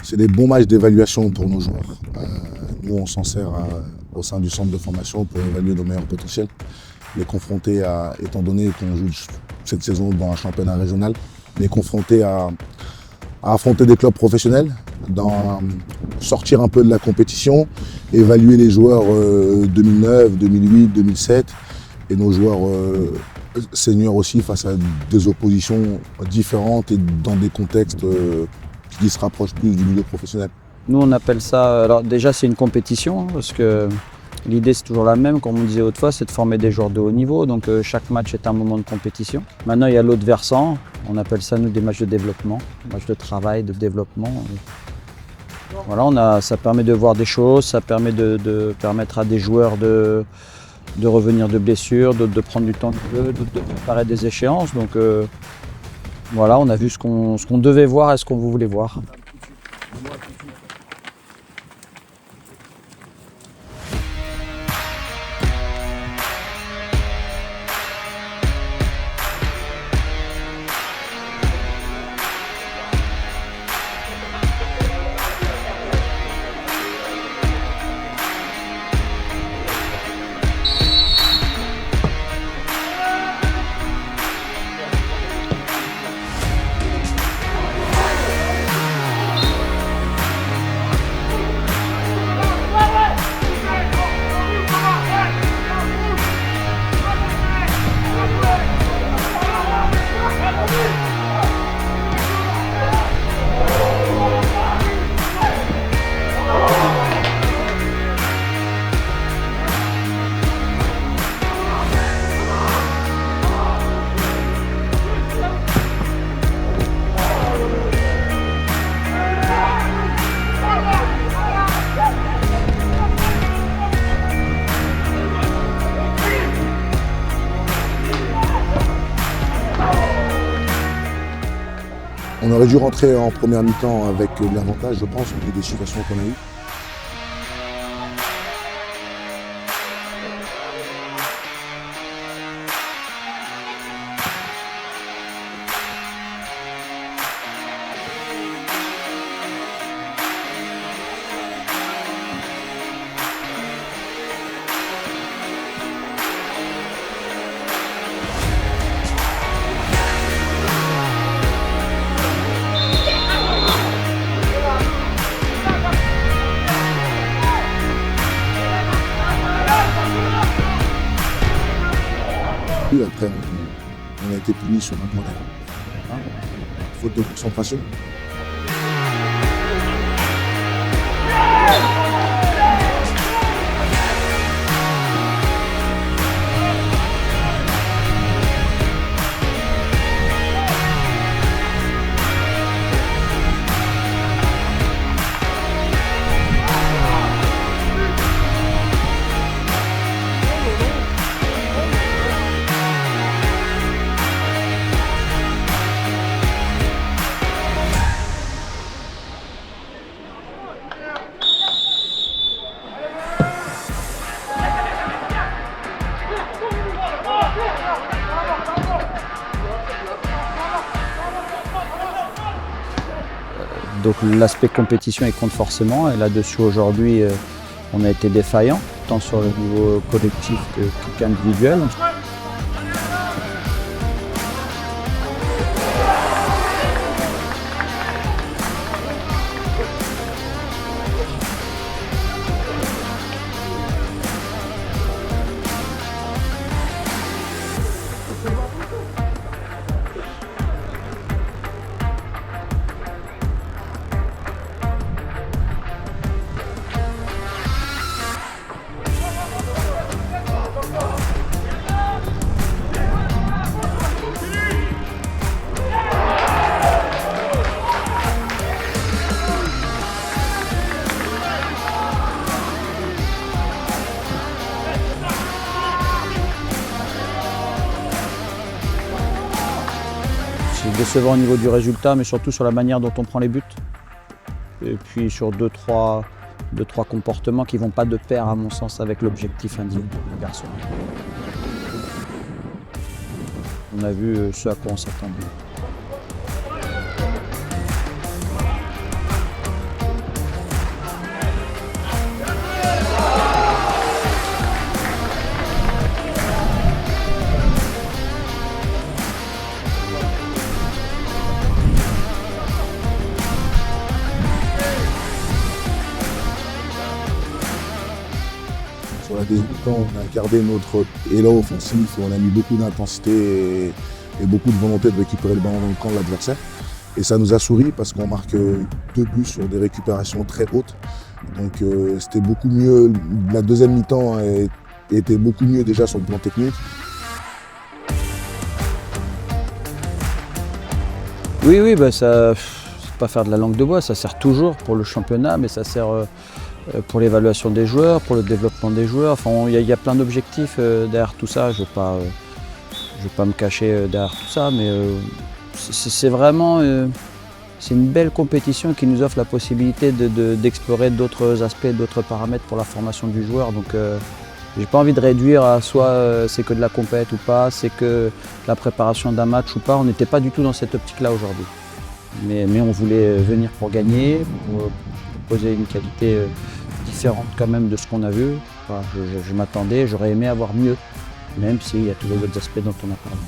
C'est des bons matchs d'évaluation pour nos joueurs. Nous, on s'en sert au sein du centre de formation pour évaluer nos meilleurs potentiels. Les confronter à, étant donné qu'on joue cette saison dans un championnat régional, les confronter à affronter des clubs professionnels, sortir un peu de la compétition, évaluer les joueurs 2009, 2008, 2007 et nos joueurs seniors aussi face à des oppositions différentes et dans des contextes qui se rapprochent plus du milieu professionnel. Nous on appelle ça, alors déjà c'est une compétition parce que l'idée c'est toujours la même, comme on disait autrefois, c'est de former des joueurs de haut niveau, donc chaque match est un moment de compétition. Maintenant il y a l'autre versant, on appelle ça nous des matchs de développement, matchs de travail, de développement. Voilà, ça permet de voir des choses, ça permet de permettre à des joueurs de revenir de blessures, d'autres de prendre du temps, d'autres de préparer des échéances. Donc voilà, on a vu ce qu'on devait voir et ce qu'on voulait voir. On aurait dû rentrer en première mi-temps avec l'avantage, je pense, vu des situations qu'on a eues. Après, on a été puni sur un corner. Faute de concentration. Donc l'aspect compétition il compte forcément et là-dessus aujourd'hui on a été défaillant, tant sur le niveau collectif qu'individuel. C'est décevant au niveau du résultat, mais surtout sur la manière dont on prend les buts. Et puis sur deux, trois comportements qui ne vont pas de pair, à mon sens, avec l'objectif individuel des garçons. On a vu ce à quoi on s'attendait. on a gardé notre élan offensif, on a mis beaucoup d'intensité et beaucoup de volonté de récupérer le ballon dans le camp de l'adversaire. Et ça nous a souri parce qu'on marque 2 buts sur des récupérations très hautes. Donc c'était beaucoup mieux, la deuxième mi-temps était beaucoup mieux déjà sur le plan technique. Oui, bah ça, c'est pas faire de la langue de bois, ça sert toujours pour le championnat, mais ça sert pour l'évaluation des joueurs, pour le développement des joueurs. Enfin, il y a plein d'objectifs derrière tout ça. Je ne vais pas me cacher derrière tout ça, mais c'est vraiment c'est une belle compétition qui nous offre la possibilité d'explorer d'autres aspects, d'autres paramètres pour la formation du joueur. Donc, j'ai pas envie de réduire à soit c'est que de la compète ou pas, c'est que la préparation d'un match ou pas. On n'était pas du tout dans cette optique-là aujourd'hui. Mais on voulait venir pour gagner, pour proposer une qualité différente quand même de ce qu'on a vu. Voilà, je m'attendais, j'aurais aimé avoir mieux, même s'il y a tous les autres aspects dont on a parlé.